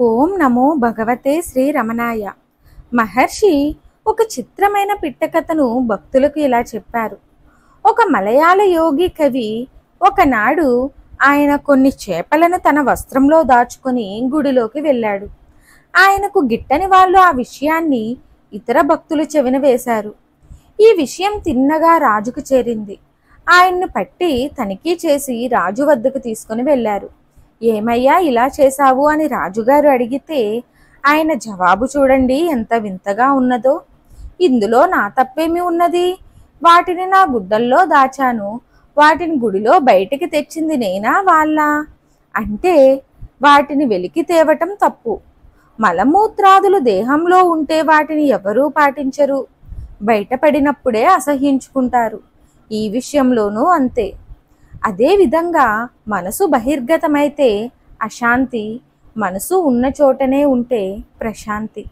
ఓం నమో భగవతే శ్రీ రమణాయ. మహర్షి ఒక చిత్రమైన పిట్టకథను భక్తులకు ఇలా చెప్పారు. ఒక మలయాళ యోగి కవి ఒకనాడు ఆయన కొన్ని చేపలను తన వస్త్రంలో దాచుకొని గుడిలోకి వెళ్ళాడు. ఆయనకు గిట్టని వాళ్ళు ఆ విషయాన్ని ఇతర భక్తులు చెవిన వేశారు. ఈ విషయం తిన్నగా రాజుకు చేరింది. ఆయన్ను పట్టి తనిఖీ చేసి రాజు వద్దకు తీసుకుని వెళ్ళారు. ఏమయ్యా ఇలా చేశావు అని రాజుగారు అడిగితే ఆయన జవాబు చూడండి ఎంత వింతగా ఉన్నదో. ఇందులో నా తప్పేమి ఉన్నది? వాటిని నా గుడ్డల్లో దాచాను. వాటిని గుడిలో బయటికి తెచ్చింది నేనా వాళ్ళా? అంటే వాటిని వెలికి తేవటం తప్పు. మలమూత్రాదులు దేహంలో ఉంటే వాటిని ఎవరూ పాటించరు. బయటపడినప్పుడే అసహ్యించుకుంటారు. ఈ విషయంలోనూ అంతే. అదేవిధంగా మనసు బహిర్గతమైతే అశాంతి, మనసు ఉన్న చోటనే ఉంటే ప్రశాంతి.